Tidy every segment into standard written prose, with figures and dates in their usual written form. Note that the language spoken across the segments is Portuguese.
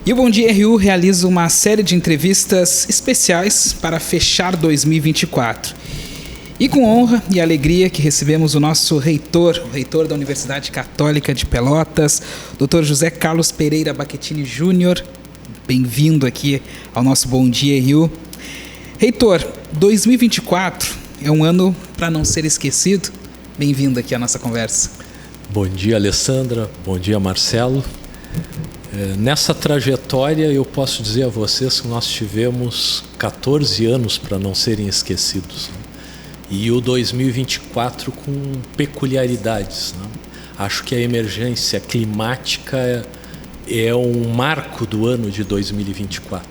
E o Bom Dia RU realiza uma série de entrevistas especiais para fechar 2024. E com honra e alegria que recebemos o nosso reitor, o reitor da Universidade Católica de Pelotas, Dr. José Carlos Pereira Bacchettini Júnior. Bem-vindo aqui ao nosso Bom Dia RU. Reitor, 2024 é um ano para não ser esquecido. Bem-vindo aqui à nossa conversa. Bom dia, Alessandra. Bom dia, Marcelo. Nessa trajetória, eu posso dizer a vocês que nós tivemos 14 anos para não serem esquecidos. E o 2024 com peculiaridades. Acho que a emergência climática é um marco do ano de 2024.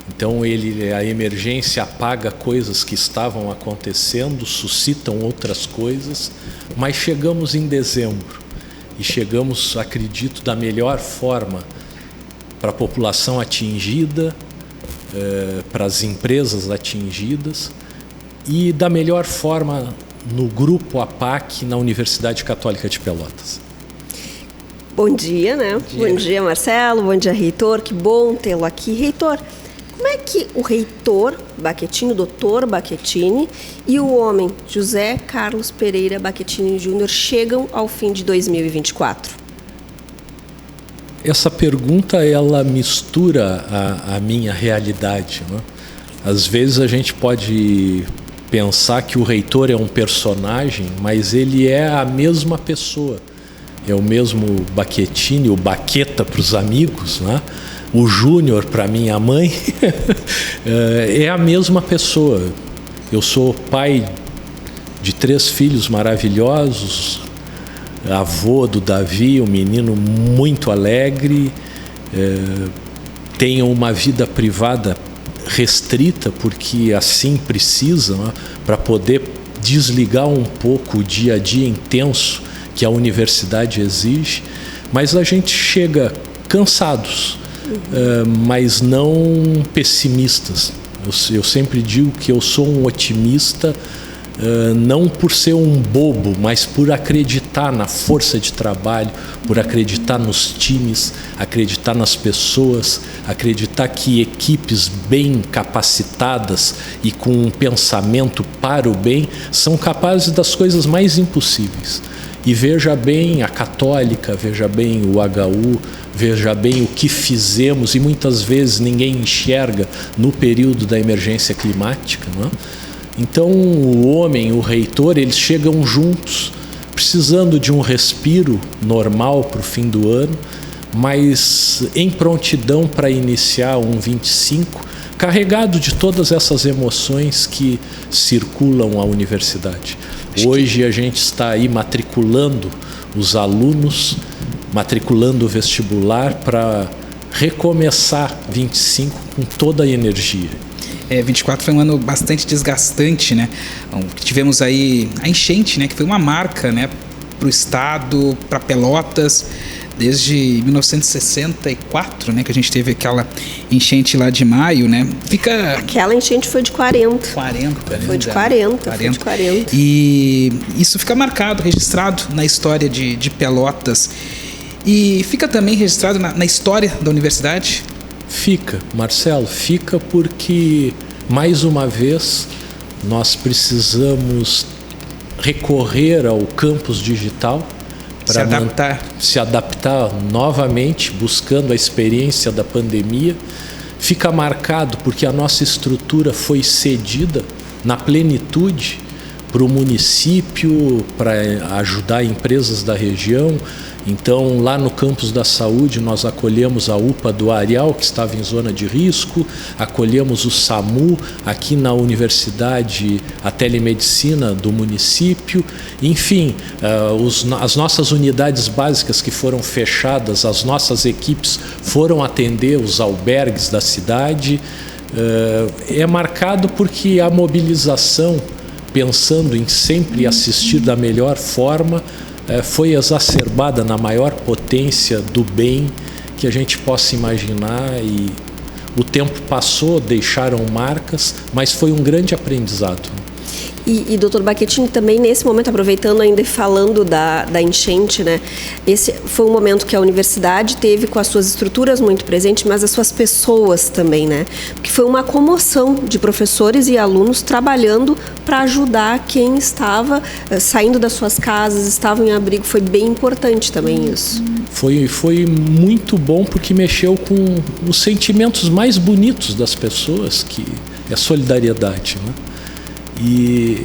Então, a emergência apaga coisas que estavam acontecendo, suscitam outras coisas, mas chegamos em dezembro. E chegamos, acredito, da melhor forma para a população atingida, para as empresas atingidas e da melhor forma no grupo APAC na Universidade Católica de Pelotas. Bom dia, né? Bom dia, Marcelo. Bom dia, reitor. Que bom tê-lo aqui. Reitor, como é que o reitor Bacchettini, o doutor Bacchettini, e o homem José Carlos Pereira Bacchettini Júnior chegam ao fim de 2024? Essa pergunta, ela mistura a minha realidade, né? Às vezes a gente pode pensar que o reitor é um personagem, mas ele é a mesma pessoa. É o mesmo Bacchettini, o Baqueta para os amigos, né? O Júnior para minha mãe, é a mesma pessoa. Eu sou pai de 3 filhos maravilhosos, avô do Davi, um menino muito alegre, tenho uma vida privada restrita, porque assim precisa, né, para poder desligar um pouco o dia a dia intenso que a universidade exige, mas a gente chega cansados, mas não pessimistas. Eu sempre digo que eu sou um otimista, não por ser um bobo, mas por acreditar na força de trabalho, por acreditar nos times, acreditar nas pessoas, acreditar que equipes bem capacitadas e com um pensamento para o bem são capazes das coisas mais impossíveis. E veja bem a Católica, veja bem o HU, veja bem o que fizemos, e muitas vezes ninguém enxerga no período da emergência climática, não é? Então o homem, o reitor, eles chegam juntos, precisando de um respiro normal para o fim do ano, mas em prontidão para iniciar um 25, carregado de todas essas emoções que circulam a universidade. Hoje a gente está aí matriculando os alunos, matriculando o vestibular para recomeçar 25 com toda a energia. 24 foi um ano bastante desgastante, né? Tivemos aí a enchente, né? Que foi uma marca, né? Para o estado, para Pelotas, desde 1964, né? Que a gente teve aquela enchente lá de maio, né? Aquela enchente foi de 40. 40, né? Foi de 40. E isso fica marcado, registrado na história de Pelotas. E fica também registrado na história da universidade? Fica, Marcelo, fica porque, mais uma vez, nós precisamos recorrer ao campus digital para se adaptar novamente, buscando a experiência da pandemia. Fica marcado porque a nossa estrutura foi cedida na plenitude para o município, para ajudar empresas da região. Então, lá no campus da saúde, nós acolhemos a UPA do Areal, que estava em zona de risco, acolhemos o SAMU, aqui na universidade, a telemedicina do município. Enfim, as nossas unidades básicas que foram fechadas, as nossas equipes foram atender os albergues da cidade. É marcado porque a mobilização, pensando em sempre assistir da melhor forma, foi exacerbada na maior potência do bem que a gente possa imaginar, e o tempo passou, deixaram marcas, mas foi um grande aprendizado. E doutor Bacchettini, também nesse momento, aproveitando ainda e falando da enchente, né? Esse foi um momento que a universidade teve com as suas estruturas muito presentes, mas as suas pessoas também, né? Porque foi uma comoção de professores e alunos trabalhando para ajudar quem estava saindo das suas casas, estavam em abrigo. Foi bem importante também isso. Foi muito bom porque mexeu com os sentimentos mais bonitos das pessoas, que é a solidariedade, né? E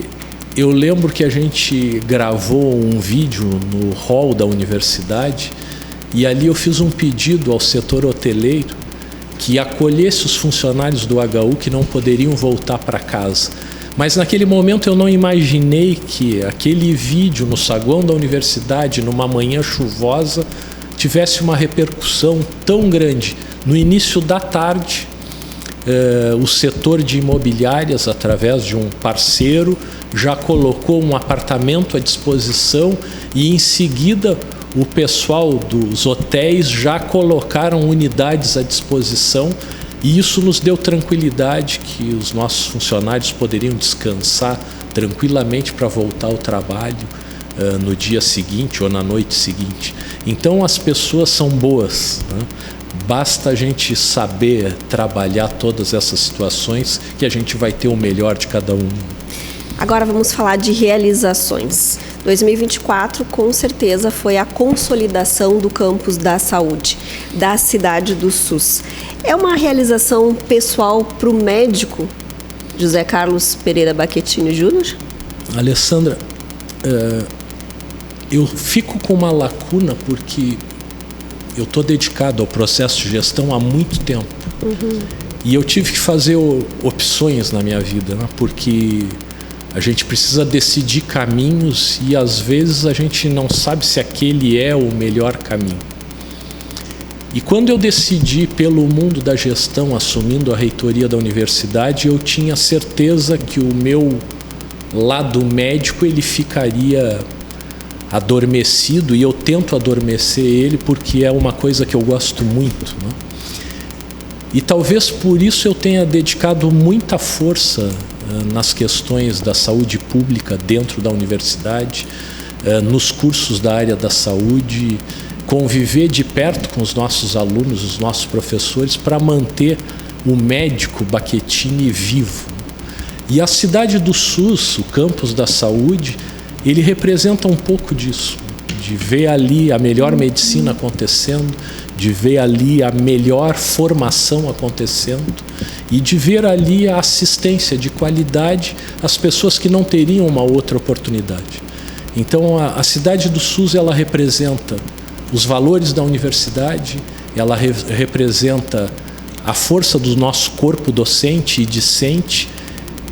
eu lembro que a gente gravou um vídeo no hall da universidade e ali eu fiz um pedido ao setor hoteleiro que acolhesse os funcionários do HU que não poderiam voltar para casa. Mas naquele momento eu não imaginei que aquele vídeo no saguão da universidade, numa manhã chuvosa, tivesse uma repercussão tão grande. No início da tarde, o setor de imobiliárias, através de um parceiro, já colocou um apartamento à disposição e em seguida o pessoal dos hotéis já colocaram unidades à disposição e isso nos deu tranquilidade que os nossos funcionários poderiam descansar tranquilamente para voltar ao trabalho no dia seguinte ou na noite seguinte. Então as pessoas são boas, né? Basta a gente saber trabalhar todas essas situações que a gente vai ter o melhor de cada um. Agora vamos falar de realizações. 2024, com certeza, foi a consolidação do campus da saúde, da cidade do SUS. É uma realização pessoal para o médico José Carlos Pereira Bacchettini Júnior? Alessandra, eu fico com uma lacuna porque eu estou dedicado ao processo de gestão há muito tempo. E eu tive que fazer opções na minha vida, né? Porque a gente precisa decidir caminhos e às vezes a gente não sabe se aquele é o melhor caminho. E quando eu decidi pelo mundo da gestão, assumindo a reitoria da universidade, eu tinha certeza que o meu lado médico ele ficaria adormecido, e eu tento adormecer ele porque é uma coisa que eu gosto muito, né? E talvez por isso eu tenha dedicado muita força nas questões da saúde pública dentro da universidade, nos cursos da área da saúde, conviver de perto com os nossos alunos, os nossos professores, para manter o médico Bacchettini vivo. E a cidade do SUS, o campus da saúde, ele representa um pouco disso, de ver ali a melhor medicina acontecendo, de ver ali a melhor formação acontecendo e de ver ali a assistência de qualidade às pessoas que não teriam uma outra oportunidade. Então a cidade do SUS ela representa os valores da universidade, ela representa a força do nosso corpo docente e discente,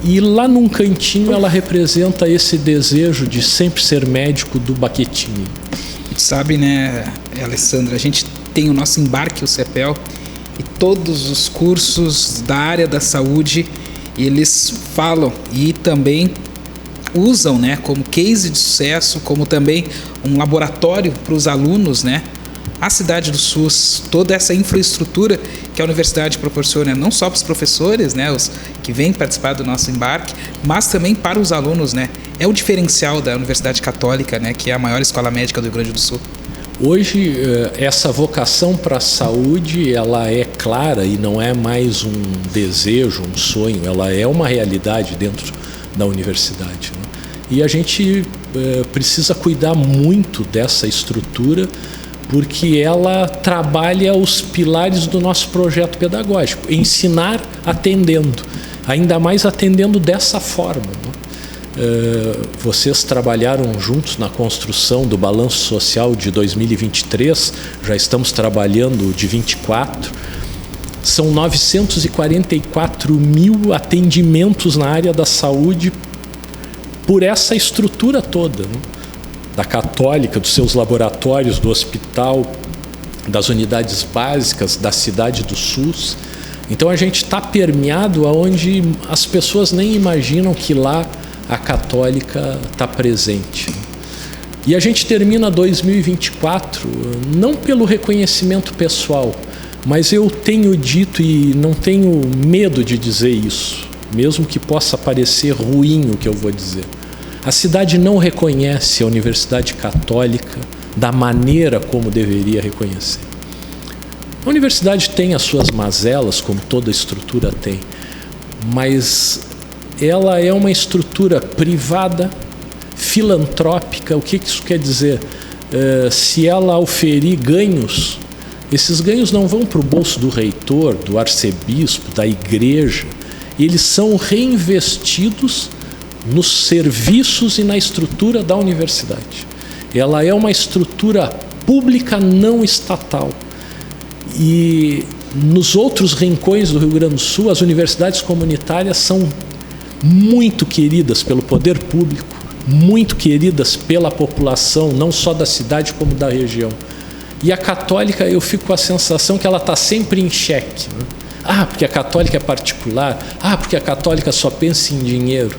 e lá num cantinho ela representa esse desejo de sempre ser médico do Bacchettini. Sabe, né, Alessandra, a gente tem o nosso embarque, o CEPEL, e todos os cursos da área da saúde, eles falam e também usam, né, como case de sucesso, como também um laboratório para os alunos, né, a cidade do SUS, toda essa infraestrutura que a universidade proporciona, não só para os professores, né, os que vêm participar do nosso embarque, mas também para os alunos, né. É o diferencial da Universidade Católica, né, que é a maior escola médica do Rio Grande do Sul. Hoje, essa vocação para a saúde, ela é clara e não é mais um desejo, um sonho, ela é uma realidade dentro da universidade, né? E a gente precisa cuidar muito dessa estrutura, porque ela trabalha os pilares do nosso projeto pedagógico, ensinar atendendo, ainda mais atendendo dessa forma, né? Vocês trabalharam juntos na construção do Balanço Social de 2023, já estamos trabalhando de 24, são 944 mil atendimentos na área da saúde por essa estrutura toda, né? Da Católica, dos seus laboratórios, do hospital, das unidades básicas, da cidade do SUS. Então a gente está permeado aonde as pessoas nem imaginam que lá a Católica está presente. E a gente termina 2024 não pelo reconhecimento pessoal, mas eu tenho dito e não tenho medo de dizer isso, mesmo que possa parecer ruim o que eu vou dizer. A cidade não reconhece a Universidade Católica da maneira como deveria reconhecer. A universidade tem as suas mazelas, como toda estrutura tem, mas ela é uma estrutura privada, filantrópica. O que isso quer dizer? Se ela oferir ganhos, esses ganhos não vão para o bolso do reitor, do arcebispo, da igreja. Eles são reinvestidos nos serviços e na estrutura da universidade. Ela é uma estrutura pública não estatal. E nos outros rincões do Rio Grande do Sul, as universidades comunitárias são muito queridas pelo poder público, muito queridas pela população, não só da cidade como da região. E a católica, eu fico com a sensação que ela está sempre em xeque, né? Porque a católica é particular, porque a católica só pensa em dinheiro.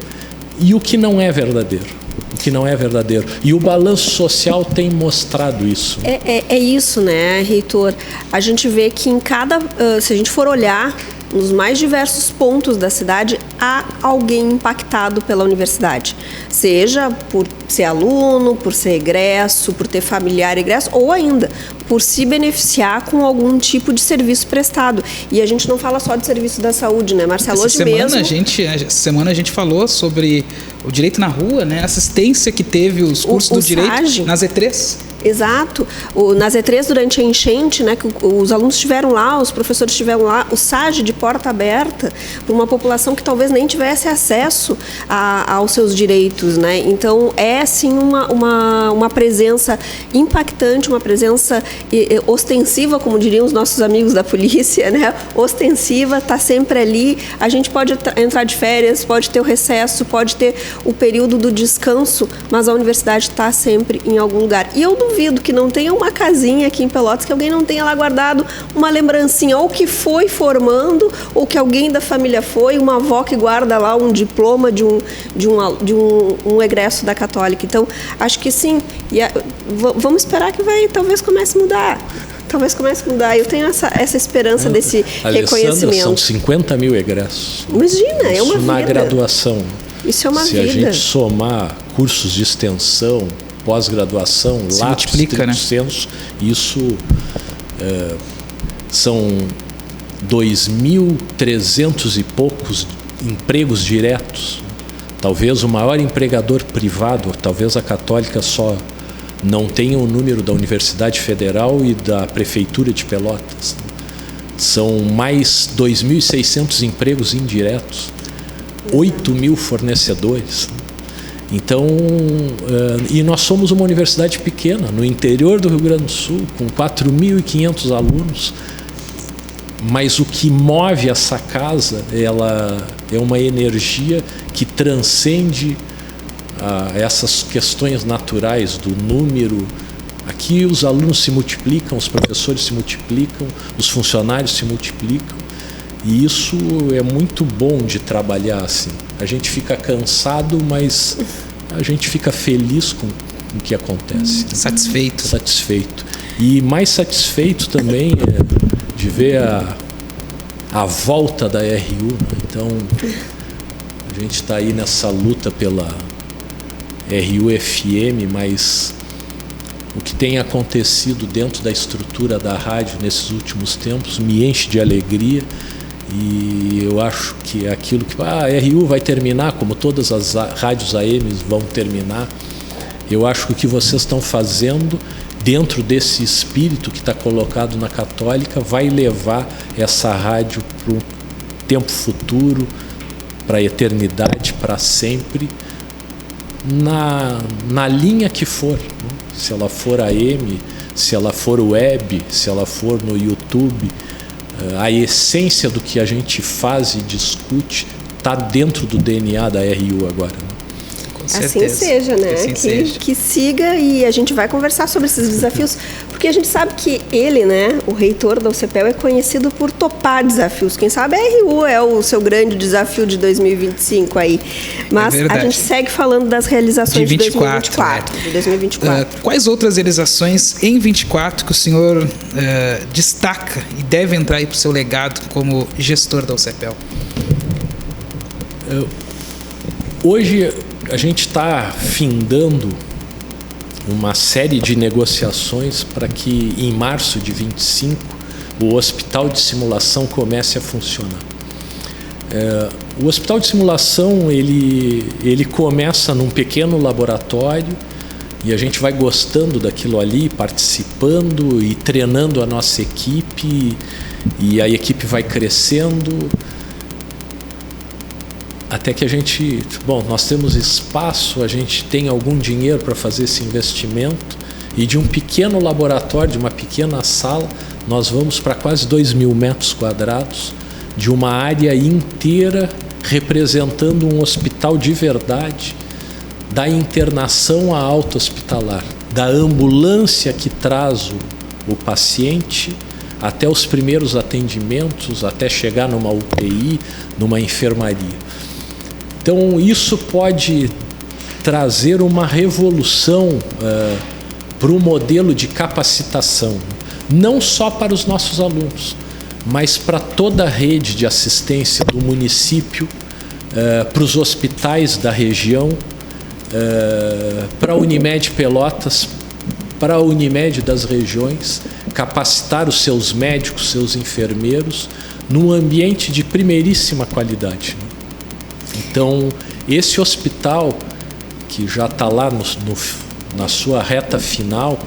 E o que não é verdadeiro. O que não é verdadeiro. E o balanço social tem mostrado isso. É isso, né, reitor? A gente vê que em cada... se a gente for olhar nos mais diversos pontos da cidade, há alguém impactado pela universidade. Seja por ser aluno, por ser egresso, por ter familiar egresso, ou ainda por se beneficiar com algum tipo de serviço prestado. E a gente não fala só de serviço da saúde, né, Marcelo? Essa semana a gente falou sobre o direito na rua, né? A assistência que teve os cursos do direito na Z3. Exato. Na Z3, durante a enchente, né, que os alunos estiveram lá, os professores estiveram lá, o SAGE de porta aberta para uma população que talvez nem tivesse acesso aos seus direitos, né? Então, é sim uma presença impactante, uma presença ostensiva, como diriam os nossos amigos da polícia, né? Ostensiva, está sempre ali. A gente pode entrar de férias, pode ter o recesso, pode ter o período do descanso, mas a universidade está sempre em algum lugar. E eu duvido que não tenha uma casinha aqui em Pelotas, que alguém não tenha lá guardado uma lembrancinha, ou que foi formando, ou que alguém da família foi, uma avó que guarda lá um diploma de um egresso da Católica. Então, acho que sim, vamos esperar que talvez comece a mudar. Talvez comece a mudar. Eu tenho essa esperança desse reconhecimento. São 50 mil egressos. Imagina, é uma vida. Na graduação. Isso é uma vida. Se a gente somar cursos de extensão, pós-graduação, lápis, stricto sensu, isso são 2.300 e poucos empregos diretos. Talvez o maior empregador privado, talvez a Católica só não tenha o número da Universidade Federal e da Prefeitura de Pelotas. São mais 2.600 empregos indiretos, 8.000 fornecedores. Então, e nós somos uma universidade pequena, no interior do Rio Grande do Sul, com 4.500 alunos, mas o que move essa casa, ela é uma energia que transcende essas questões naturais do número. Aqui os alunos se multiplicam, os professores se multiplicam, os funcionários se multiplicam, e isso é muito bom de trabalhar assim. A gente fica cansado, mas a gente fica feliz com o que acontece. Satisfeito. E mais satisfeito também de ver a volta da RU, né? Então, a gente está aí nessa luta pela RU-FM, mas o que tem acontecido dentro da estrutura da rádio nesses últimos tempos me enche de alegria. E eu acho que é aquilo que a RU vai terminar, como todas as rádios AMs vão terminar. Eu acho que o que vocês estão fazendo dentro desse espírito que está colocado na Católica vai levar essa rádio para um tempo futuro, para a eternidade, para sempre, na linha que for, né? Se ela for AM, se ela for web, se ela for no YouTube. A essência do que a gente faz e discute está dentro do DNA da RU agora, né? Com certeza. Assim seja, né? Que siga, e a gente vai conversar sobre esses desafios, porque a gente sabe que ele, né, o reitor da UCPEL, é conhecido por topar desafios. Quem sabe a RU é o seu grande desafio de 2025 aí. Mas a gente segue falando das realizações de 2024. Né? De 2024. Quais outras realizações em 24 que o senhor destaca e deve entrar aí para o seu legado como gestor da UCPEL? Hoje a gente está findando uma série de negociações para que em março de 25 o hospital de simulação comece a funcionar. O hospital de simulação ele começa num pequeno laboratório e a gente vai gostando daquilo ali, participando e treinando a nossa equipe, e a equipe vai crescendo até que a gente, nós temos espaço, a gente tem algum dinheiro para fazer esse investimento, e de um pequeno laboratório, de uma pequena sala, nós vamos para quase 2.000 metros quadrados de uma área inteira representando um hospital de verdade, da internação à alta hospitalar, da ambulância que traz o paciente até os primeiros atendimentos, até chegar numa UTI, numa enfermaria. Então isso pode trazer uma revolução para o modelo de capacitação, não só para os nossos alunos, mas para toda a rede de assistência do município, para os hospitais da região, para a Unimed Pelotas, para a Unimed das regiões, capacitar os seus médicos, seus enfermeiros, num ambiente de primeiríssima qualidade. Então, esse hospital, que já está lá na sua reta final,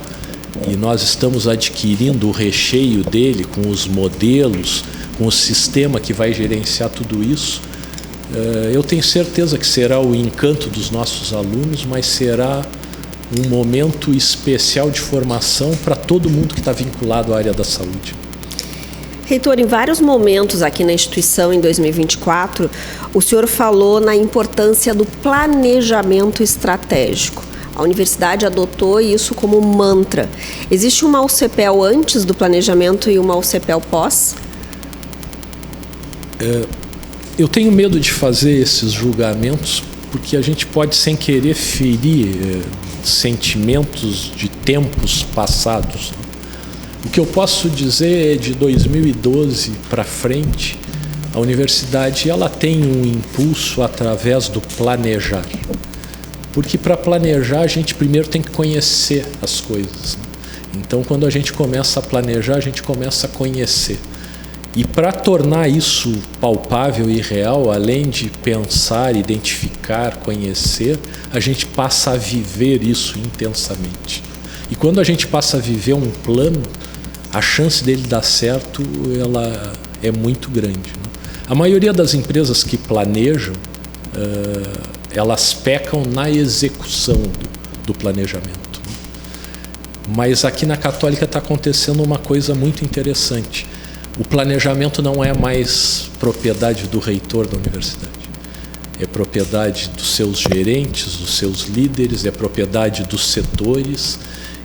e nós estamos adquirindo o recheio dele com os modelos, com o sistema que vai gerenciar tudo isso, eu tenho certeza que será o encanto dos nossos alunos, mas será um momento especial de formação para todo mundo que está vinculado à área da saúde. Reitor, em vários momentos aqui na instituição, em 2024, o senhor falou na importância do planejamento estratégico. A universidade adotou isso como mantra. Existe uma UCPEL antes do planejamento e uma UCPEL pós? Eu tenho medo de fazer esses julgamentos porque a gente pode, sem querer, ferir sentimentos de tempos passados. O que eu posso dizer é de 2012 para frente, a universidade ela tem um impulso através do planejar. Porque para planejar a gente primeiro tem que conhecer as coisas. Então quando a gente começa a planejar, a gente começa a conhecer. E para tornar isso palpável e real, além de pensar, identificar, conhecer, a gente passa a viver isso intensamente. E quando a gente passa a viver um plano, a chance dele dar certo ela é muito grande. A maioria das empresas que planejam, elas pecam na execução do planejamento. Mas aqui na Católica está acontecendo uma coisa muito interessante. O planejamento não é mais propriedade do reitor da universidade. É propriedade dos seus gerentes, dos seus líderes, é propriedade dos setores.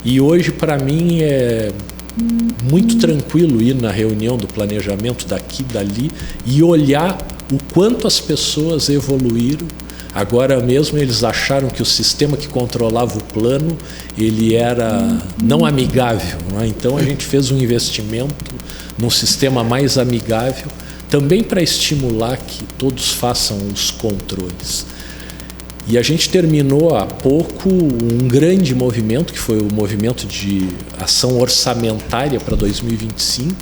E hoje, para mim, é muito tranquilo ir na reunião do planejamento daqui e dali e olhar o quanto as pessoas evoluíram. Agora mesmo eles acharam que o sistema que controlava o plano ele era não amigável, não é? Então a gente fez um investimento num sistema mais amigável, também para estimular que todos façam os controles. E a gente terminou há pouco um grande movimento, que foi o movimento de ação orçamentária para 2025,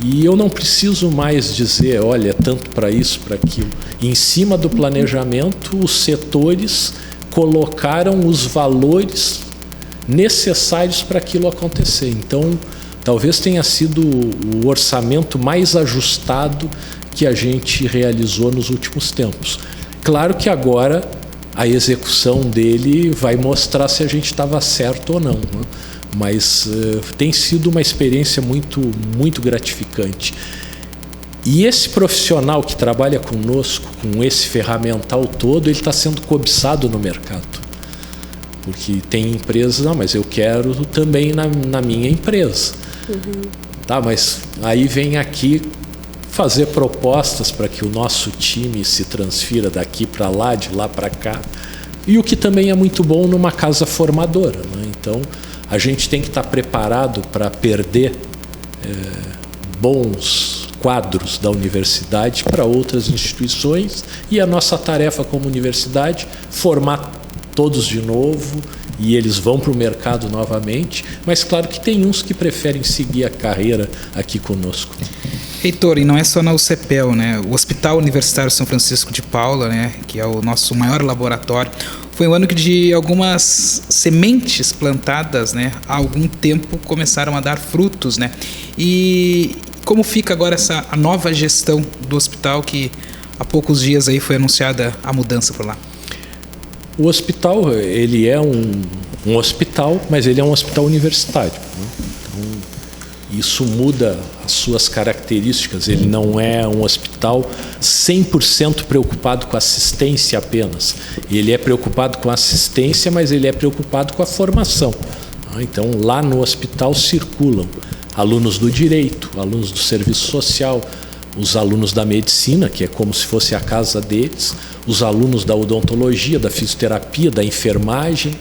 e eu não preciso mais dizer, olha, é tanto para isso, para aquilo. Em cima do planejamento, os setores colocaram os valores necessários para aquilo acontecer. Então, talvez tenha sido o orçamento mais ajustado que a gente realizou nos últimos tempos. Claro que agora a execução dele vai mostrar se a gente estava certo ou não, né? Mas tem sido uma experiência muito, muito gratificante. E esse profissional que trabalha conosco, com esse ferramental todo, ele está sendo cobiçado no mercado. Porque tem empresas, não, mas eu quero também na minha empresa. Uhum. Tá, mas aí vem aqui fazer propostas para que o nosso time se transfira daqui para lá, de lá para cá. E o que também é muito bom numa casa formadora, né? Então, a gente tem que estar preparado para perder bons quadros da universidade para outras instituições, e a nossa tarefa como universidade formar todos de novo, e eles vão para o mercado novamente, mas claro que tem uns que preferem seguir a carreira aqui conosco. Reitor, e não é só na UCPEL, né? O Hospital Universitário São Francisco de Paula, né, que é o nosso maior laboratório, foi um ano que de algumas sementes plantadas, né, há algum tempo começaram a dar frutos, né? E como fica agora a nova gestão do hospital, que há poucos dias aí foi anunciada a mudança por lá? O hospital, ele é um hospital, mas ele é um hospital universitário, né? Então, isso muda as suas características. Ele não é um hospital 100% preocupado com assistência apenas. Ele é preocupado com assistência, mas ele é preocupado com a formação. Então, lá no hospital circulam alunos do direito, alunos do serviço social, os alunos da medicina, que é como se fosse a casa deles, os alunos da odontologia, da fisioterapia, da enfermagem.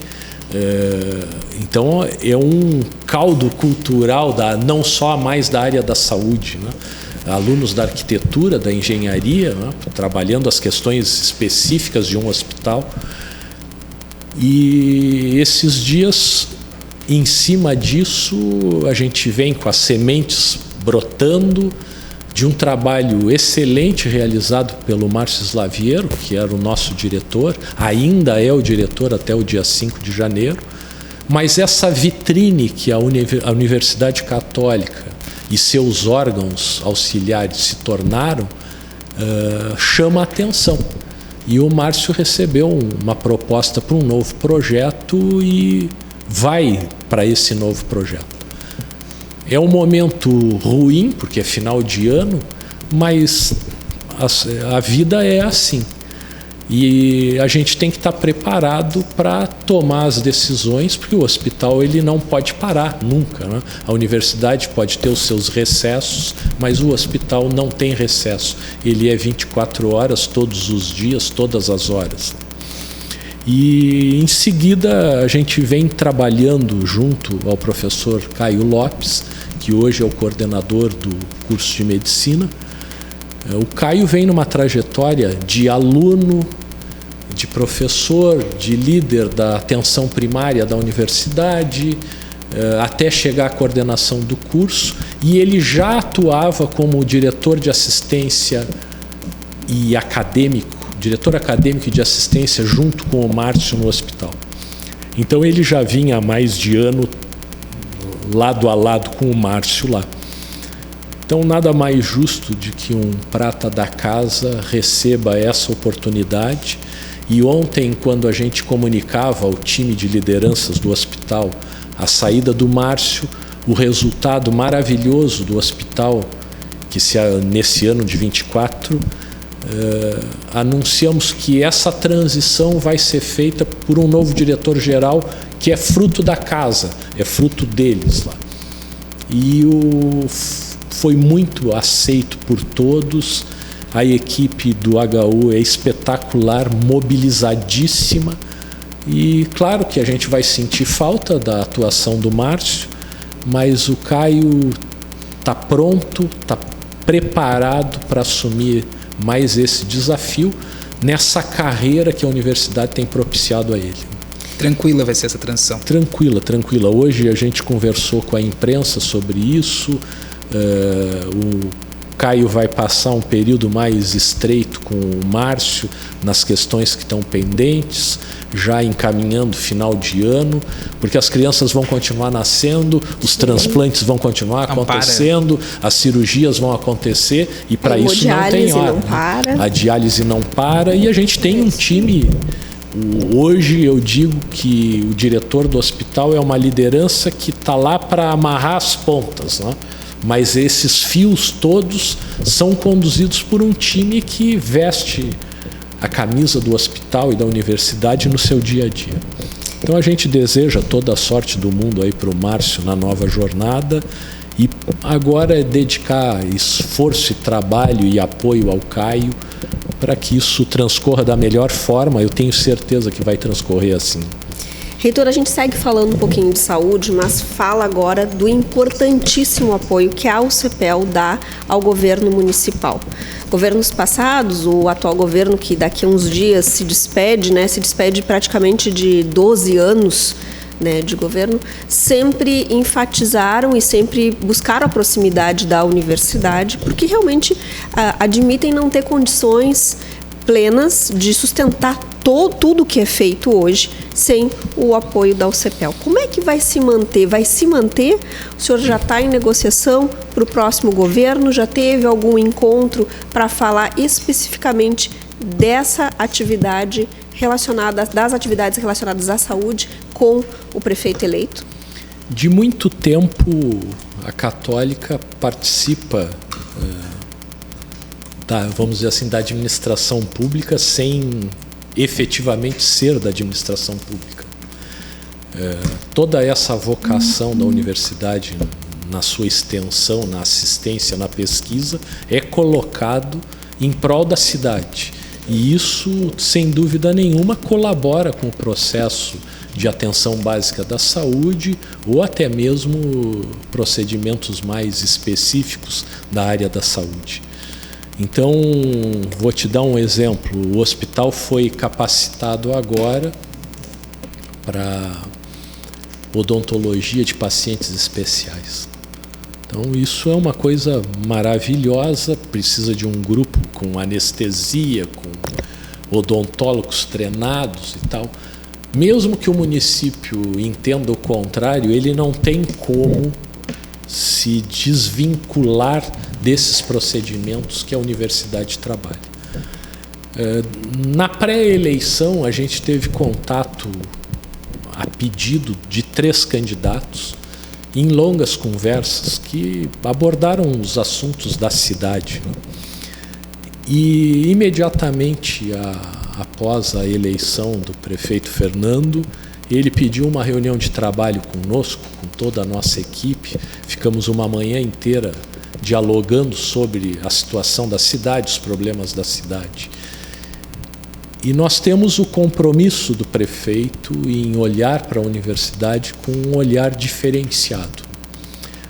Então é um caldo cultural não só mais da área da saúde, né? Alunos da arquitetura, da engenharia, né? Trabalhando as questões específicas de um hospital. E esses dias, em cima disso, a gente vem com as sementes brotando de um trabalho excelente realizado pelo Márcio Slaviero, que era o nosso diretor, ainda é o diretor até o dia 5 de janeiro, mas essa vitrine que a Universidade Católica e seus órgãos auxiliares se tornaram, chama a atenção. E o Márcio recebeu uma proposta para um novo projeto e vai para esse novo projeto. É um momento ruim, porque é final de ano, mas a vida é assim. E a gente tem que estar preparado para tomar as decisões, porque o hospital ele não pode parar nunca, né? A universidade pode ter os seus recessos, mas o hospital não tem recesso. Ele é 24 horas, todos os dias, todas as horas. E em seguida a gente vem trabalhando junto ao professor Caio Lopes, que hoje é o coordenador do curso de medicina. O Caio vem numa trajetória de aluno, de professor, de líder da atenção primária da universidade, até chegar à coordenação do curso, e ele já atuava como diretor de assistência e acadêmico, diretor acadêmico de assistência junto com o Márcio no hospital. Então ele já vinha há mais de ano lado a lado com o Márcio lá. Então nada mais justo de que um prata da casa receba essa oportunidade. E ontem, quando a gente comunicava ao time de lideranças do hospital a saída do Márcio, o resultado maravilhoso do hospital, que nesse ano de 24, anunciamos que essa transição vai ser feita por um novo diretor-geral que é fruto da casa, é fruto deles lá. E foi muito aceito por todos. A equipe do HU é espetacular, mobilizadíssima, e claro que a gente vai sentir falta da atuação do Márcio, mas o Caio está pronto, está preparado para assumir mais esse desafio nessa carreira que a universidade tem propiciado a ele. Tranquila vai ser essa transição? Tranquila, tranquila. Hoje a gente conversou com a imprensa sobre isso. O Caio vai passar um período mais estreito com o Márcio nas questões que estão pendentes, já encaminhando final de ano, porque as crianças vão continuar nascendo, os transplantes vão continuar acontecendo, as cirurgias vão acontecer, e para isso não tem hora. A diálise não para, e a gente tem um time. Hoje eu digo que o diretor do hospital é uma liderança que está lá para amarrar as pontas, né? Mas esses fios todos são conduzidos por um time que veste a camisa do hospital e da universidade no seu dia a dia. Então a gente deseja toda a sorte do mundo aí para o Márcio na nova jornada, e agora é dedicar esforço e trabalho e apoio ao Caio para que isso transcorra da melhor forma. Eu tenho certeza que vai transcorrer assim. Reitor, a gente segue falando um pouquinho de saúde, mas fala agora do importantíssimo apoio que a UCPEL dá ao governo municipal. Governos passados, o atual governo que daqui a uns dias se despede, né, se despede praticamente de 12 anos, né, de governo, sempre enfatizaram e sempre buscaram a proximidade da universidade, porque realmente admitem não ter condições plenas de sustentar tudo que é feito hoje sem o apoio da UCPEL. Como é que vai se manter? Vai se manter? O senhor já está em negociação para o próximo governo? Já teve algum encontro para falar especificamente dessa atividade das atividades relacionadas à saúde com o prefeito eleito? De muito tempo, a Católica participa vamos dizer assim, da administração pública sem efetivamente ser da administração pública. Toda essa vocação da universidade na sua extensão, na assistência, na pesquisa, é colocado em prol da cidade. E isso, sem dúvida nenhuma, colabora com o processo de atenção básica da saúde ou até mesmo procedimentos mais específicos da área da saúde. Então, vou te dar um exemplo. O hospital foi capacitado agora para odontologia de pacientes especiais. Então, isso é uma coisa maravilhosa. Precisa de um grupo com anestesia, com odontólogos treinados e tal. Mesmo que o município entenda o contrário, ele não tem como se desvincular desses procedimentos que a universidade trabalha. Na pré-eleição, a gente teve contato a pedido de 3 candidatos em longas conversas que abordaram os assuntos da cidade. E imediatamente após a eleição do prefeito Fernando, ele pediu uma reunião de trabalho conosco, com toda a nossa equipe. Ficamos uma manhã inteira dialogando sobre a situação da cidade, os problemas da cidade. E nós temos o compromisso do prefeito em olhar para a universidade com um olhar diferenciado.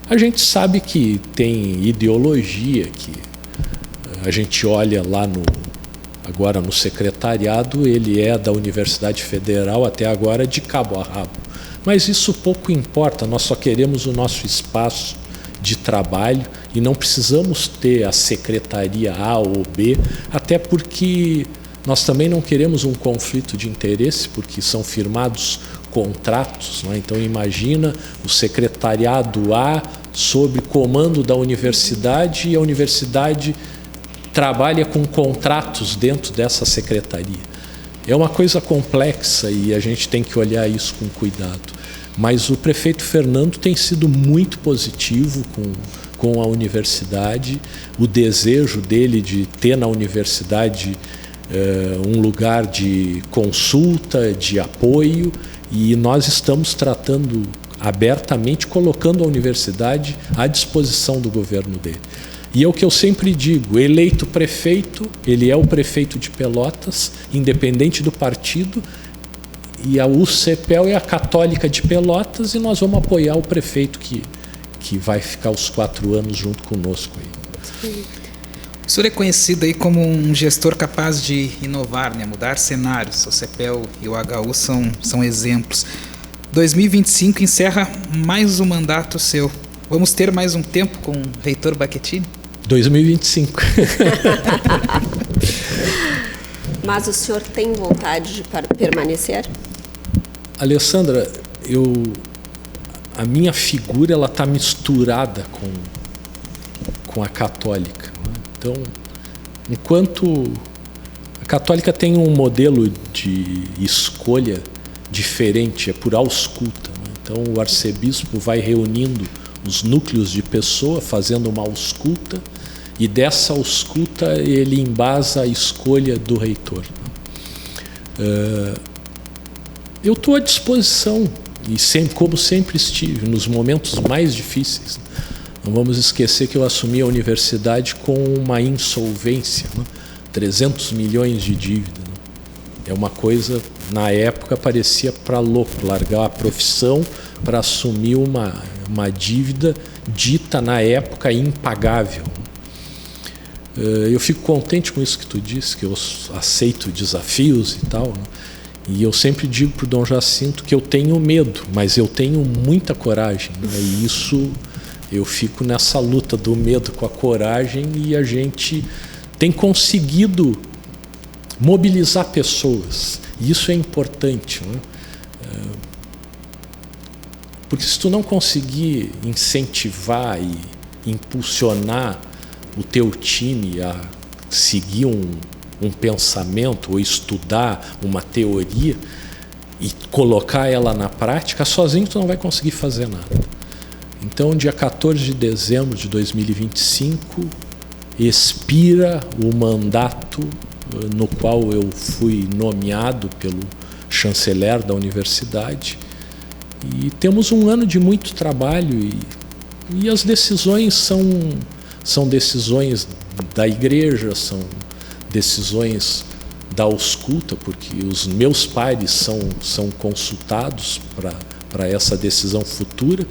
A gente sabe que tem ideologia, que a gente olha lá agora no secretariado, ele é da Universidade Federal até agora de cabo a rabo. Mas isso pouco importa, nós só queremos o nosso espaço de trabalho e não precisamos ter a secretaria A ou B, até porque nós também não queremos um conflito de interesse, porque são firmados contratos, né? Então imagina o secretariado A sob comando da universidade e a universidade trabalha com contratos dentro dessa secretaria. É uma coisa complexa e a gente tem que olhar isso com cuidado. Mas o prefeito Fernando tem sido muito positivo com a universidade, o desejo dele de ter na universidade um lugar de consulta, de apoio, e nós estamos tratando abertamente, colocando a universidade à disposição do governo dele. E é o que eu sempre digo, eleito prefeito, ele é o prefeito de Pelotas, independente do partido, e a UCPEL é a Católica de Pelotas, e nós vamos apoiar o prefeito que vai ficar os 4 anos junto conosco aí. Sim. O senhor é conhecido aí como um gestor capaz de inovar, né? Mudar cenários. O CEPEL e o HU são exemplos. 2025 encerra mais um mandato seu. Vamos ter mais um tempo com o reitor Bacchettini? 2025. Mas o senhor tem vontade de permanecer? Alessandra, a minha figura ela está misturada com a católica. Então, enquanto a católica tem um modelo de escolha diferente, é por ausculta. Então, o arcebispo vai reunindo os núcleos de pessoa, fazendo uma ausculta, e dessa ausculta ele embasa a escolha do reitor. Eu estou à disposição, e sempre, como sempre estive, nos momentos mais difíceis. Não vamos esquecer que eu assumi a universidade com uma insolvência, 300 milhões de dívida. É uma coisa na época parecia para louco, largar a profissão para assumir uma dívida dita na época impagável. Eu fico contente com isso que tu disse, que eu aceito desafios e tal, né? E eu sempre digo para o Dom Jacinto que eu tenho medo, mas eu tenho muita coragem, né? E isso, eu fico nessa luta do medo com a coragem, e a gente tem conseguido mobilizar pessoas. E isso é importante, né? Porque se tu não conseguir incentivar e impulsionar o teu time a seguir um pensamento ou estudar uma teoria e colocar ela na prática, sozinho tu não vai conseguir fazer nada. Então, dia 14 de dezembro de 2025, expira o mandato no qual eu fui nomeado pelo chanceler da universidade, e temos um ano de muito trabalho, e as decisões são decisões da igreja, são decisões da ausculta, porque os meus pares são consultados para essa decisão futura,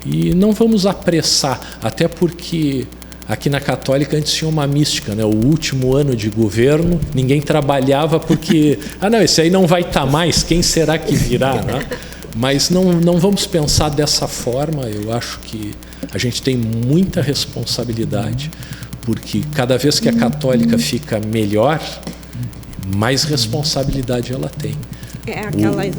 e não vamos apressar, até porque aqui na Católica antes tinha uma mística, né? O último ano de governo ninguém trabalhava porque não, esse aí não vai estar mais, quem será que virá, né? Mas não vamos pensar dessa forma. Eu acho que a gente tem muita responsabilidade, porque cada vez que a Católica fica melhor, mais responsabilidade ela tem. É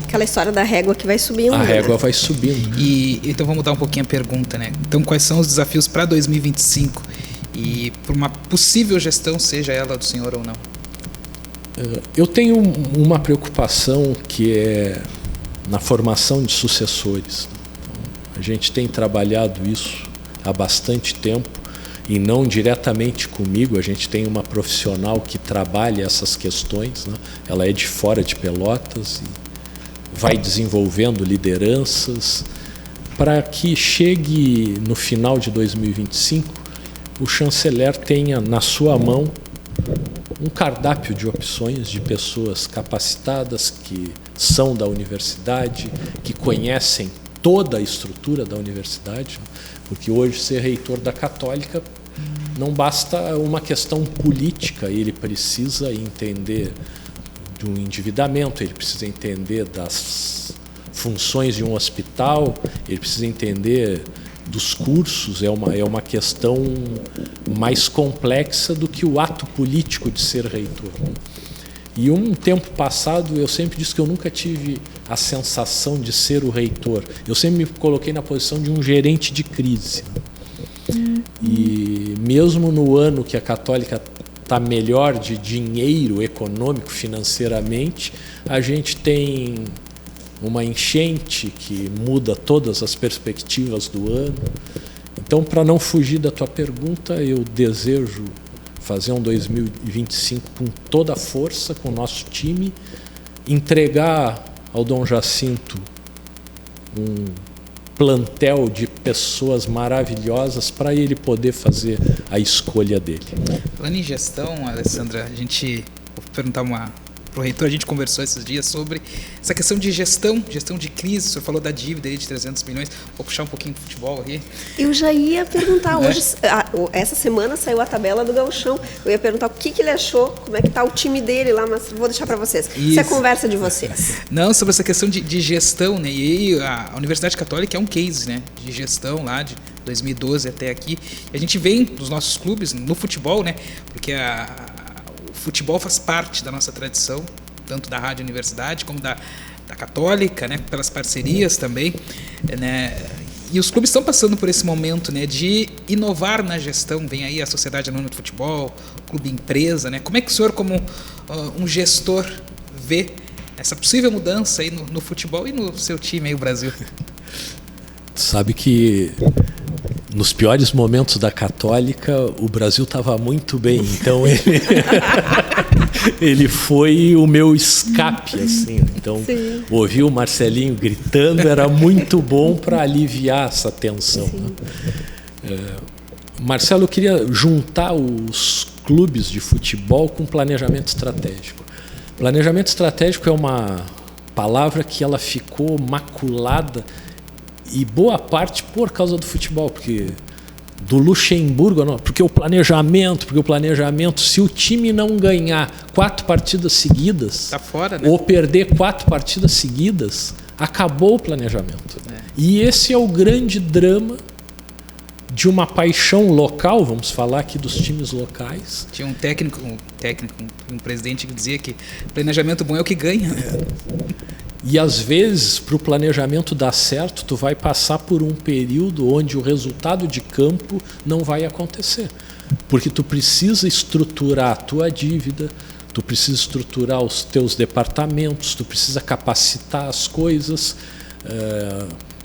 aquela história da régua que vai subindo. A régua vai subindo. E então vamos mudar um pouquinho a pergunta, né? Então, quais são os desafios para 2025 e para uma possível gestão, seja ela do senhor ou não? Eu tenho uma preocupação que é na formação de sucessores. Então, a gente tem trabalhado isso há bastante tempo, e não diretamente comigo. A gente tem uma profissional que trabalha essas questões, né? Ela é de fora de Pelotas e vai desenvolvendo lideranças para que chegue no final de 2025, o chanceler tenha na sua mão um cardápio de opções de pessoas capacitadas, que são da universidade, que conhecem toda a estrutura da universidade, porque hoje ser reitor da Católica não basta uma questão política, ele precisa entender do endividamento, ele precisa entender das funções de um hospital, ele precisa entender dos cursos, é uma questão mais complexa do que o ato político de ser reitor. E um tempo passado eu sempre disse que eu nunca tive a sensação de ser o reitor. Eu sempre me coloquei na posição de um gerente de crise. E mesmo no ano que a Católica está melhor de dinheiro econômico, financeiramente, a gente tem uma enchente que muda todas as perspectivas do ano. Então, para não fugir da tua pergunta, eu desejo fazer um 2025 com toda a força, com o nosso time, entregar ao Dom Jacinto um plantel de pessoas maravilhosas para ele poder fazer a escolha dele. Falando em gestão, Alessandra, vou perguntar para o reitor, a gente conversou esses dias sobre essa questão de gestão de crise. O senhor falou da dívida aí de 300 milhões. Vou puxar um pouquinho do futebol aqui. Eu já ia perguntar, hoje, essa semana saiu a tabela do Gauchão. Eu ia perguntar o que ele achou, como é que está o time dele lá, mas vou deixar para vocês. Isso é conversa de vocês. Não, sobre essa questão de gestão, né? E aí a Universidade Católica é um case, né, de gestão lá de 2012 até aqui. E a gente vem dos nossos clubes no futebol, né? Porque o futebol faz parte da nossa tradição, tanto da Rádio Universidade como da Católica, né, pelas parcerias também, né, e os clubes estão passando por esse momento, né, de inovar na gestão. Vem aí a Sociedade Anônima de Futebol, o Clube Empresa, né? Como é que o senhor, como um gestor, vê essa possível mudança aí no futebol e no seu time aí, o Brasil? Sabe que nos piores momentos da Católica, o Brasil estava muito bem, então ele foi o meu escape, assim. Então, ouvir o Marcelinho gritando era muito bom para aliviar essa tensão. Né? Marcelo, eu queria juntar os clubes de futebol com planejamento estratégico. Planejamento estratégico é uma palavra que ela ficou maculada, e boa parte por causa do futebol, porque do Luxemburgo, não, porque o planejamento, se o time não ganhar 4 partidas seguidas, tá fora, né? Ou perder 4 partidas seguidas, acabou o planejamento. E esse é o grande drama de uma paixão local, vamos falar aqui dos times locais. Tinha um presidente que dizia que planejamento bom é o que ganha. E às vezes, para o planejamento dar certo, tu vai passar por um período onde o resultado de campo não vai acontecer. Porque tu precisa estruturar a tua dívida, tu precisa estruturar os teus departamentos, tu precisa capacitar as coisas.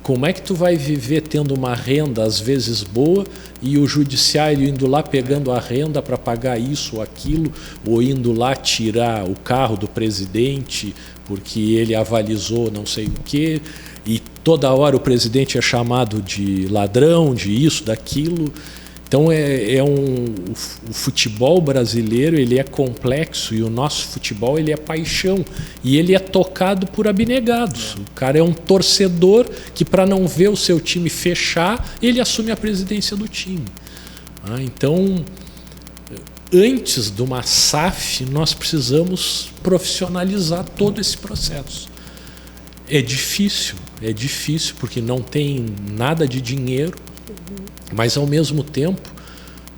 Como é que tu vai viver tendo uma renda às vezes boa e o judiciário indo lá pegando a renda para pagar isso ou aquilo, ou indo lá tirar o carro do presidente porque ele avalizou não sei o quê, e toda hora o presidente é chamado de ladrão, de isso, daquilo. Então o futebol brasileiro, ele é complexo, e o nosso futebol, ele é paixão, e ele é tocado por abnegados. O cara é um torcedor que, para não ver o seu time fechar, ele assume a presidência do time. Então, antes de uma SAF, nós precisamos profissionalizar todo esse processo. É difícil porque não tem nada de dinheiro. Mas, ao mesmo tempo,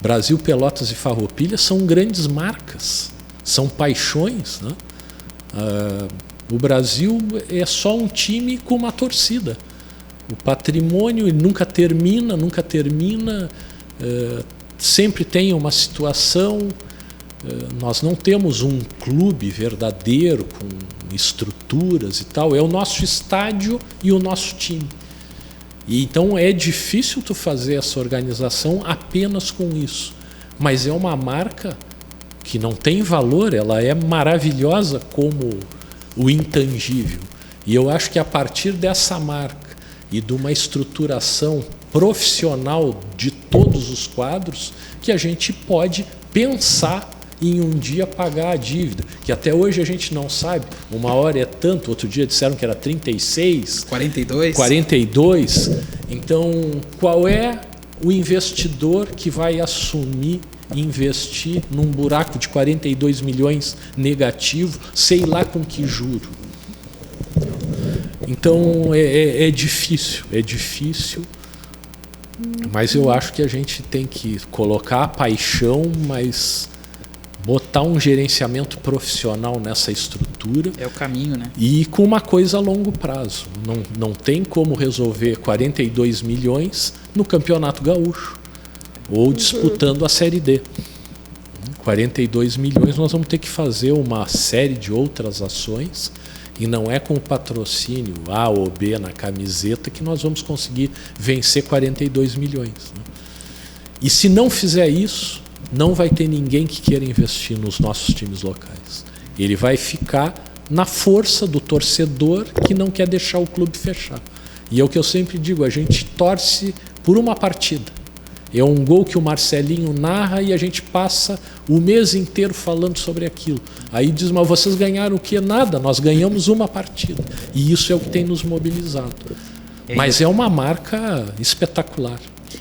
Brasil, Pelotas e Farroupilha são grandes marcas, são paixões, né? O Brasil é só um time com uma torcida. O patrimônio nunca termina, sempre tem uma situação. Nós não temos um clube verdadeiro, com estruturas e tal, é o nosso estádio e o nosso time. E então é difícil tu fazer essa organização apenas com isso. Mas é uma marca que não tem valor, ela é maravilhosa como o intangível. E eu acho que a partir dessa marca e de uma estruturação profissional de todos os quadros, que a gente pode pensar em um dia pagar a dívida, que até hoje a gente não sabe. Uma hora é tanto, outro dia disseram que era 36, 42. Então, qual é o investidor que vai assumir e investir num buraco de 42 milhões negativo, sei lá com que juro? Então, é difícil, mas eu acho que a gente tem que colocar a paixão, mas botar um gerenciamento profissional nessa estrutura. É o caminho, né? E com uma coisa a longo prazo. Não tem como resolver 42 milhões no Campeonato Gaúcho ou disputando a Série D. 42 milhões nós vamos ter que fazer uma série de outras ações, e não é com o patrocínio A ou B na camiseta que nós vamos conseguir vencer 42 milhões. Né? E se não fizer isso, não vai ter ninguém que queira investir nos nossos times locais. Ele vai ficar na força do torcedor que não quer deixar o clube fechar. E é o que eu sempre digo, a gente torce por uma partida. É um gol que o Marcelinho narra e a gente passa o mês inteiro falando sobre aquilo. Aí diz, mas vocês ganharam o quê? Nada, nós ganhamos uma partida. E isso é o que tem nos mobilizado. Mas é uma marca espetacular.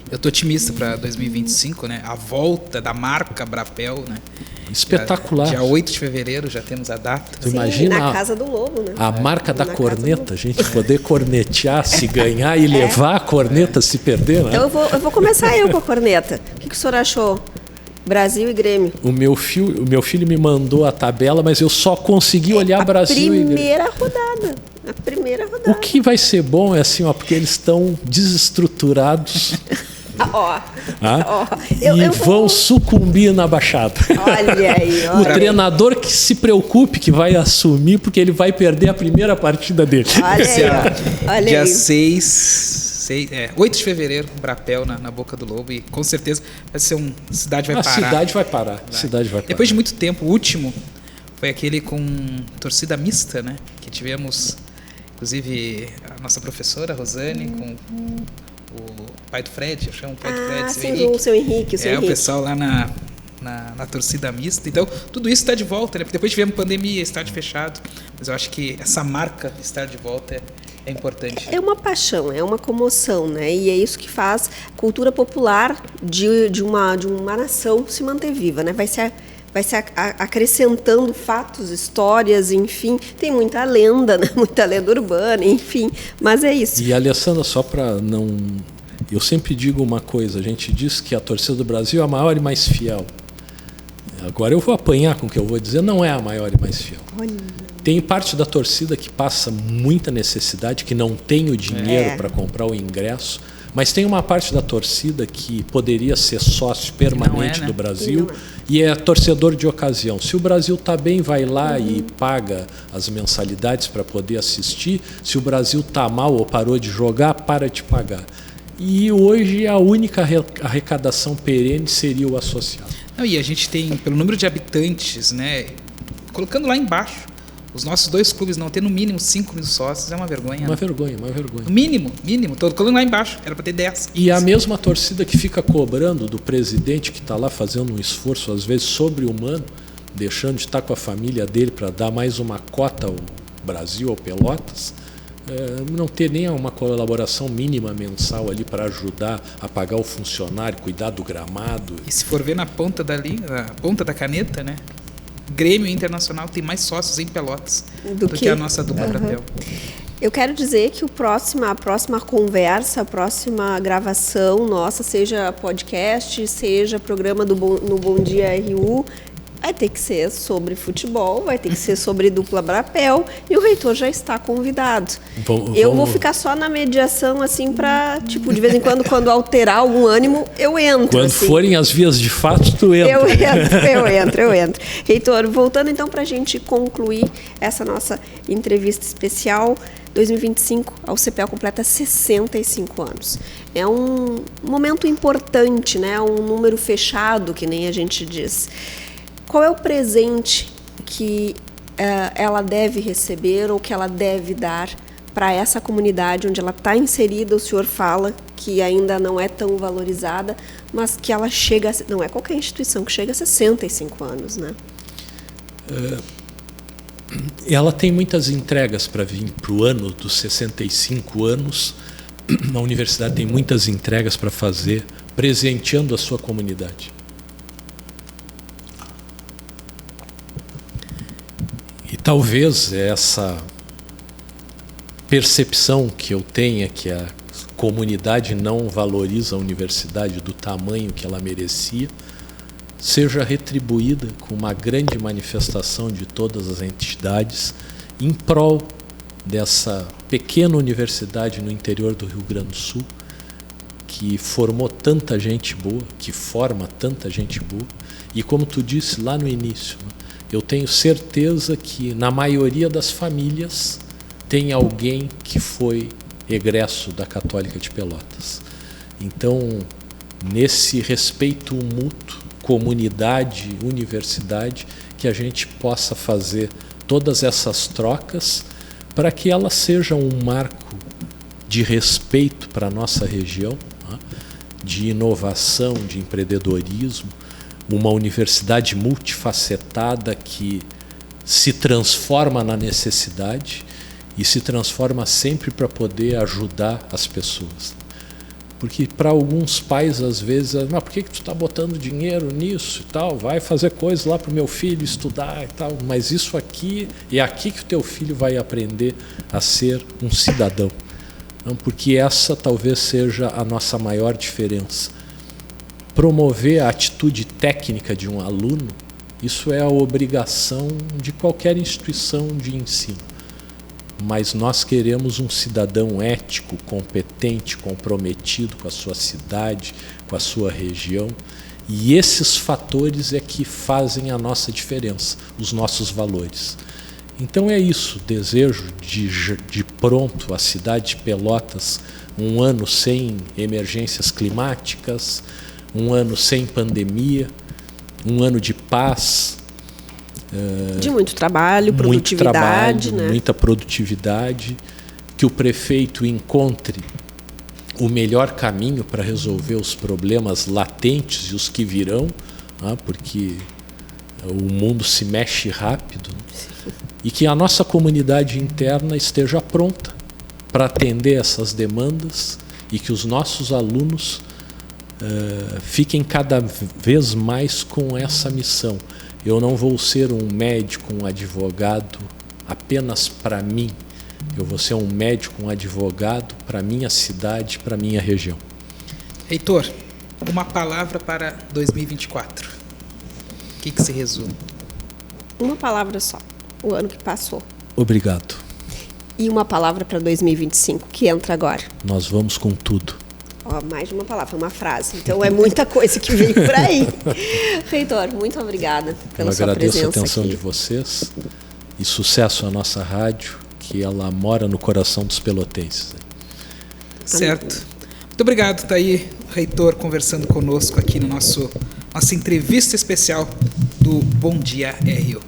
Eu estou otimista para 2025, né? A volta da marca Brapel, né? Espetacular. Dia 8 de fevereiro já temos a data. Tu imagina na Casa do Lobo, né? A marca da corneta, a gente poder cornetear se ganhar e levar a corneta se perder, né? Então eu vou começar com a corneta. O que o senhor achou? Brasil e Grêmio. O meu filho me mandou a tabela, mas eu só consegui olhar Brasil e Grêmio. A primeira rodada. O que vai ser bom é assim, porque eles estão desestruturados. Vão sucumbir na baixada. Olha aí, O treinador que se preocupe, que vai assumir, porque ele vai perder a primeira partida dele. Olha Dia aí. 8 de fevereiro, Brapel na Boca do Lobo, e com certeza vai ser a cidade vai parar. A cidade vai parar. Depois de muito tempo, o último foi aquele com torcida mista, né? Que tivemos, inclusive, a nossa professora Rosane com o pai do Fred, eu chamo o pai do Fred, o seu Henrique. O pessoal lá na torcida mista. Então, tudo isso está de volta, né? Porque depois tivemos pandemia, estádio fechado. Mas eu acho que essa marca de estar de volta é importante. É uma paixão, é uma comoção, né? E é isso que faz a cultura popular de uma nação se manter viva, né? Vai se acrescentando fatos, histórias, enfim. Tem muita lenda, né? Muita lenda urbana, enfim. Mas é isso. E, Alessandra, só para não... Eu sempre digo uma coisa, a gente diz que a torcida do Brasil é a maior e mais fiel. Agora eu vou apanhar com o que eu vou dizer, não é a maior e mais fiel. Olha. Tem parte da torcida que passa muita necessidade, que não tem o dinheiro para comprar o ingresso, mas tem uma parte da torcida que poderia ser sócio permanente do Brasil e é torcedor de ocasião. Se o Brasil está bem, vai lá e paga as mensalidades para poder assistir. Se o Brasil está mal ou parou de jogar, para de pagar. E hoje a única arrecadação perene seria o associado. Não, e a gente tem, pelo número de habitantes, né, colocando lá embaixo, os nossos 2 clubes não ter no mínimo 5 mil sócios é uma vergonha. Uma vergonha, uma vergonha. Mínimo. Estou colocando lá embaixo, era para ter 10. E a mesma torcida que fica cobrando do presidente que está lá fazendo um esforço, às vezes sobre-humano, deixando de estar com a família dele para dar mais uma cota ao Brasil, ao Pelotas, não ter nem uma colaboração mínima mensal ali para ajudar a pagar o funcionário, cuidar do gramado. E se for ver na ponta na ponta da caneta, né? Grêmio Internacional tem mais sócios em Pelotas do que a nossa dupla Bratel. Eu quero dizer que a próxima conversa, a próxima gravação nossa, seja podcast, seja programa no Bom Dia RU, vai ter que ser sobre futebol, vai ter que ser sobre dupla Brapel, e o reitor já está convidado. Eu vou ficar só na mediação, assim, para, tipo, de vez em quando alterar algum ânimo, eu entro. Quando assim. Forem as vias de fato, tu entra. Eu entro. Reitor, voltando então para a gente concluir essa nossa entrevista especial, 2025, a UCPEL completa 65 anos. É um momento importante, né? Um número fechado, que nem a gente diz. Qual é o presente que ela deve receber ou que ela deve dar para essa comunidade onde ela está inserida? O senhor fala que ainda não é tão valorizada, mas que ela chega... Não é qualquer instituição que chega a 65 anos, né? Ela tem muitas entregas para vir para o ano dos 65 anos. A universidade tem muitas entregas para fazer, presenteando a sua comunidade. E talvez essa percepção que eu tenha que a comunidade não valoriza a universidade do tamanho que ela merecia, seja retribuída com uma grande manifestação de todas as entidades em prol dessa pequena universidade no interior do Rio Grande do Sul, que formou tanta gente boa, que forma tanta gente boa, e como tu disse lá no início, eu tenho certeza que na maioria das famílias tem alguém que foi egresso da Católica de Pelotas. Então, nesse respeito mútuo, comunidade, universidade, que a gente possa fazer todas essas trocas para que ela seja um marco de respeito para a nossa região, né? De inovação, de empreendedorismo, uma universidade multifacetada que se transforma na necessidade e se transforma sempre para poder ajudar as pessoas. Porque para alguns pais, às vezes, mas por que tu está botando dinheiro nisso e tal? Vai fazer coisas lá para o meu filho estudar e tal. Mas isso aqui, é aqui que o teu filho vai aprender a ser um cidadão. Não, porque essa talvez seja a nossa maior diferença. Promover a atitude técnica de um aluno, isso é a obrigação de qualquer instituição de ensino. Mas nós queremos um cidadão ético, competente, comprometido com a sua cidade, com a sua região. E esses fatores é que fazem a nossa diferença, os nossos valores. Então é isso, desejo de pronto a cidade de Pelotas, um ano sem emergências climáticas, um ano sem pandemia, um ano de paz, de muito trabalho, produtividade, né? Muita produtividade, que o prefeito encontre o melhor caminho para resolver os problemas latentes e os que virão, porque o mundo se mexe rápido, e que a nossa comunidade interna esteja pronta para atender essas demandas e que os nossos alunos fiquem cada vez mais com essa missão. Eu não vou ser um médico, um advogado apenas para mim. Eu vou ser um médico, um advogado para a minha cidade, para a minha região. Reitor, uma palavra para 2024. O que se resume? Uma palavra só. O ano que passou. Obrigado. E uma palavra para 2025, que entra agora. Nós vamos com tudo. Mais de uma palavra, uma frase. Então é muita coisa que veio por aí. Reitor, muito obrigada pela sua presença. Eu agradeço a atenção aqui de vocês e sucesso à nossa rádio, que ela mora no coração dos pelotenses. Certo. Muito obrigado. Está aí o reitor conversando conosco aqui no nossa entrevista especial do Bom Dia RU.